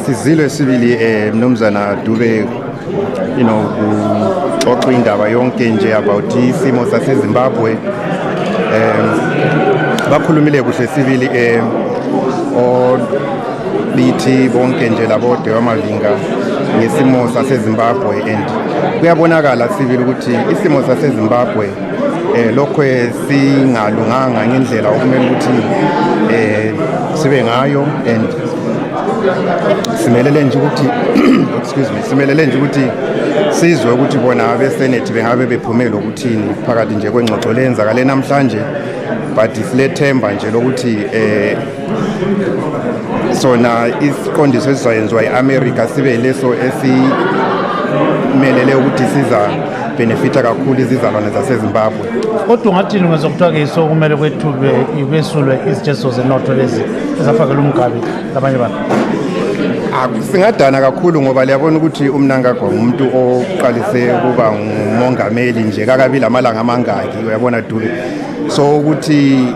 Sizilwe sibili mnumzana Dube uxoxa indaba yonke nje about isimo saseZimbabwe. Bakhulumile kuhle sibili lithi bonke nje labode wamavinga ngesimo saseZimbabwe, and kuyabonakala sibili ukuthi isimo saseZimbabwe lokho singalunganga ngendlela okumele ukuthi sibe ngayo, and simelele nje ukuthi simelele nje ukuthi sizwe ukuthi bona abesenate bengabe bephumela ukuthini phakathi nje kwengxoxo lenzakale namhlanje, but silethemba nje lokuthi sona isiqondiso esizayenziwa eAmerica sibe leso esimelele ukuthi siza benefita kakhulu izizalwane zaseZimbabwe. Kodwa ungathini ngezokuthiwa-ke sokumele kwethulwe kwesulwe izitsheso zenotho lezi ezafakela umgabi labanye bantu? Singadana kakhulu ngoba liyabona ukuthi uMnangagwa ngumuntu oqalise ukuba ngumongameli nje kakabili amalanga amangaki, uyabona Dube. So ukuthi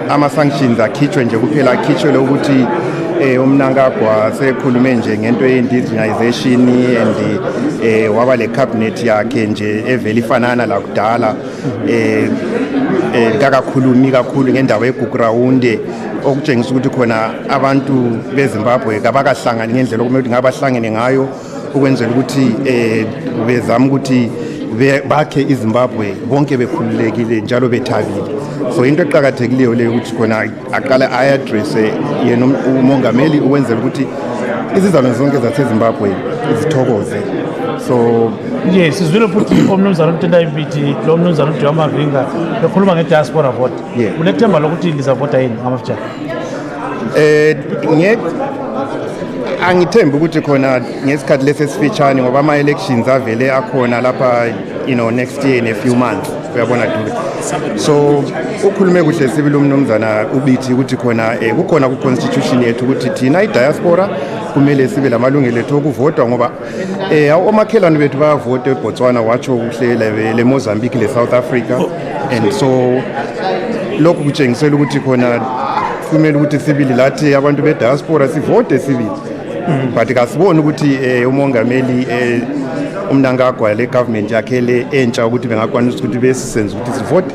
ama-sanctions akhitshwe nje kuphela akhitshwele ukuthi uMnangagwa sekhulume nje ngento ye-indigenization and waba le cabinet yakhe nje evela ifanana la kudala, kakakhulumi kakhulu ngendaba yeGugurawunde, okutshengisa ukuthi khona abantu beZimbabwe kabakahlangani ngendlela okumele ukuthi ngabahlangene ngayo ukwenzela ukuthi bezama ukuthi bakhe iZimbabwe bonke bekhululekile njalo bethabile. So into eqhakathekileyo leyo ukuthi khona aqala ayaddresse yena umongameli ukwenzela ukuthi izizalwane zonke zaseZimbabwe zithokoze. So yes, sizwile futhi omnumzana uTendai Mbiti lo mnumzana uDube Mavinga bekhuluma nge-diaspora vote. Unethemba lokuthi lizavota yini ngamafutshane? Angithembi ukuthi khona ngesikhathi lesesifitshane ngoba ama-elections avele akhona lapha next year in a few months, uyabona Dube. So ukhulume kuhle sibili umnumzana uBiti ukuthi khona kukhona ku-constitution yethu ukuthi thina i-diaspora kumele sibe lamalungelo ethu okuvotwa ngoba omakhelwane bethu bayavota eBotswana, watsho kuhle le Mozambique, le South Africa, and so lokhu kutshengisela ukuthi khona kumele ukuthi sibili lathi abantu be-diaspora sivote sibili. But kasiboni ukuthi umongameli uMnangagwa le government yakhe le entsha ukuthi bengakwanisa ukuthi besisenze ukuthi sivote.